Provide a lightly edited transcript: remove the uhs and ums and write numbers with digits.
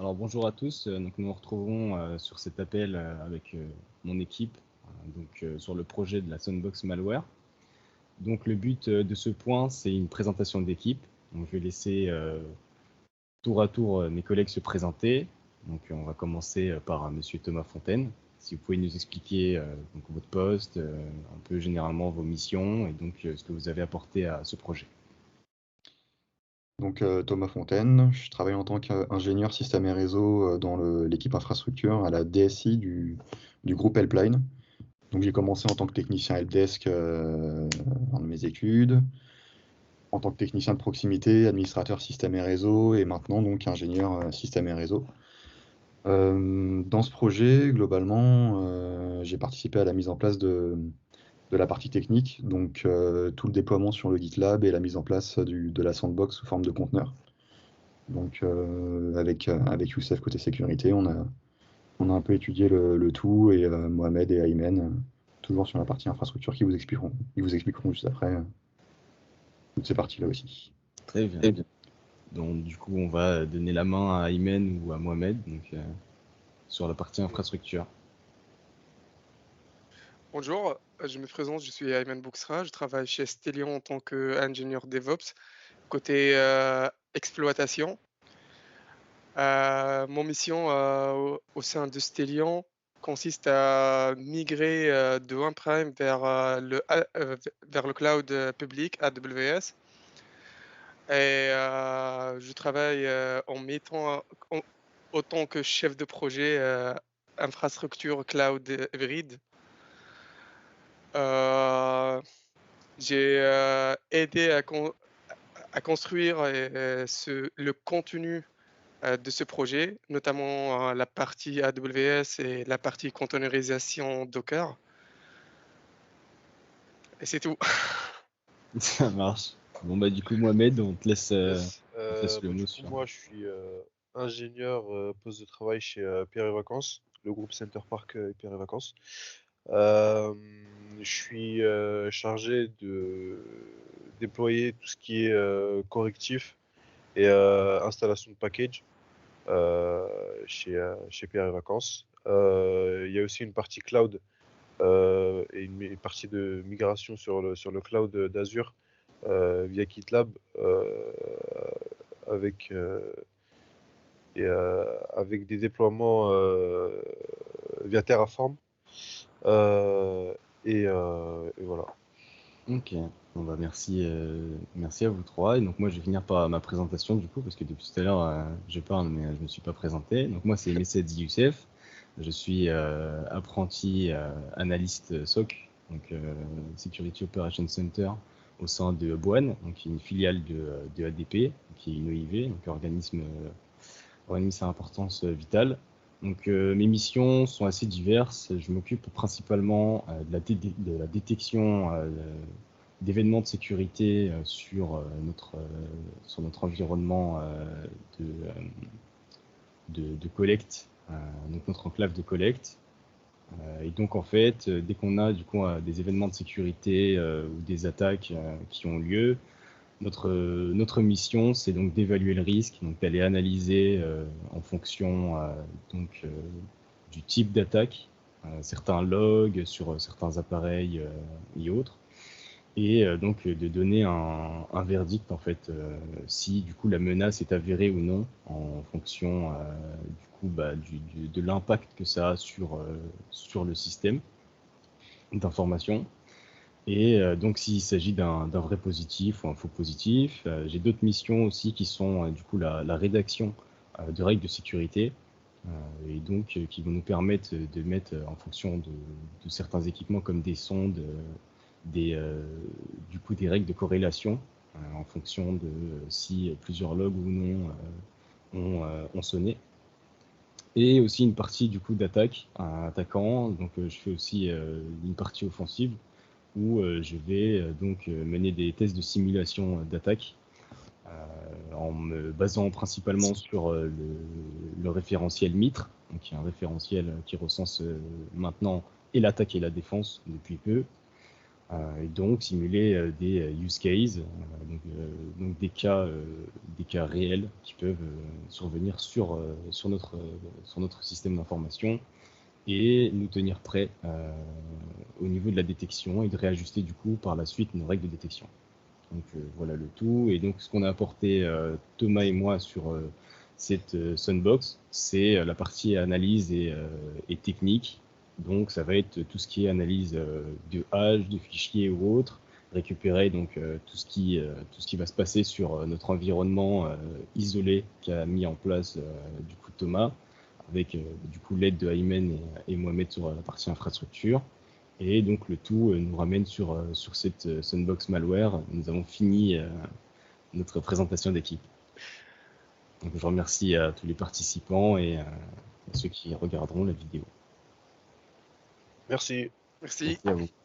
Alors bonjour à tous, donc nous nous retrouvons sur cet appel avec mon équipe sur le projet de la Soundbox Malware. Donc le but de ce point, c'est une présentation d'équipe. Donc je vais laisser tour à tour mes collègues se présenter. Donc on va commencer par Monsieur Thomas Fontaine. Si vous pouvez nous expliquer donc, votre poste, un peu généralement vos missions et donc ce que vous avez apporté à ce projet. Donc Thomas Fontaine, je travaille en tant qu'ingénieur système et réseau dans l'équipe infrastructure à la DSI du groupe Helpline. Donc j'ai commencé en tant que technicien helpdesk dans mes études, en tant que technicien de proximité, administrateur système et réseau, et maintenant donc ingénieur système et réseau. Dans ce projet, globalement, j'ai participé à la mise en place de la partie technique, donc tout le déploiement sur le GitLab et la mise en place de la sandbox sous forme de conteneur. Donc avec Youssef côté sécurité, on a un peu étudié le tout, et Mohamed et Aymen, toujours sur la partie infrastructure, ils vous expliqueront juste après toutes ces parties-là aussi. Très bien. Donc du coup, on va donner la main à Aymen ou à Mohamed sur la partie infrastructure. Bonjour, je me présente, je suis Ayman Bouxra, je travaille chez Stellion en tant qu'ingénieur DevOps, côté exploitation. Mon mission au sein de Stellion consiste à migrer de on-prem vers le cloud public AWS. Et je travaille autant que chef de projet infrastructure cloud hybride. J'ai aidé à construire le contenu de ce projet, notamment la partie AWS et la partie containerisation Docker. Et c'est tout. Ça marche. Bon bah du coup Mohamed, Yes. on te laisse le mot Du coup, sur. moi, je suis ingénieur poste de travail chez Pierre et Vacances, le groupe Center Park Pierre et Vacances. Euh, je suis chargé de déployer tout ce qui est correctif et installation de package chez Pierre et Vacances. Il y a aussi une partie cloud et une partie de migration sur le cloud d'Azure via GitLab avec, avec des déploiements via Terraform. Et voilà. Ok. Bon bah merci à vous trois. Et donc moi je vais finir par ma présentation du coup parce que depuis tout à l'heure je parle mais je me suis pas présenté. Donc moi c'est Messedi Youssef. Je suis apprenti analyste SOC, donc Security Operations Center au sein de Boine, donc qui est une filiale de ADP, qui est une OIV, donc organisme à importance vitale. Donc mes missions sont assez diverses. Je m'occupe principalement de la détection d'événements de sécurité sur notre environnement de collecte, donc notre enclave de collecte. Et donc en fait, dès qu'on a du coup des événements de sécurité ou des attaques qui ont lieu, notre mission, c'est donc d'évaluer le risque, donc d'aller analyser en fonction du type d'attaque, certains logs sur certains appareils et autres, et donc de donner un verdict en fait, si du coup la menace est avérée ou non, en fonction du coup de l'impact que ça a sur le système d'information. Et donc s'il s'agit d'un vrai positif ou un faux positif, j'ai d'autres missions aussi qui sont du coup la rédaction de règles de sécurité, et donc qui vont nous permettre de mettre en fonction de certains équipements comme des sondes, du coup des règles de corrélation en fonction de si plusieurs logs ou non ont sonné. Et aussi une partie du coup d'attaque, attaquant, donc je fais aussi une partie offensive où je vais donc mener des tests de simulation d'attaque en me basant principalement sur le référentiel MITRE, donc qui est un référentiel qui recense maintenant et l'attaque et la défense depuis peu. et donc simuler des use cases, donc des cas réels qui peuvent survenir sur notre système d'information et nous tenir prêts au niveau de la détection et de réajuster du coup par la suite nos règles de détection. Donc voilà le tout. Et donc ce qu'on a apporté Thomas et moi sur cette Sunbox, c'est la partie analyse et technique. Donc ça va être tout ce qui est analyse de hash, de fichiers ou autres, récupérer donc tout ce qui va se passer sur notre environnement isolé qu'a mis en place du coup Thomas, avec du coup l'aide de Ayman et Mohamed sur la partie infrastructure. Et donc le tout nous ramène sur cette Sunbox Malware. Nous avons fini notre présentation d'équipe. Donc je remercie à tous les participants et à ceux qui regarderont la vidéo. Merci. Merci. Merci à vous.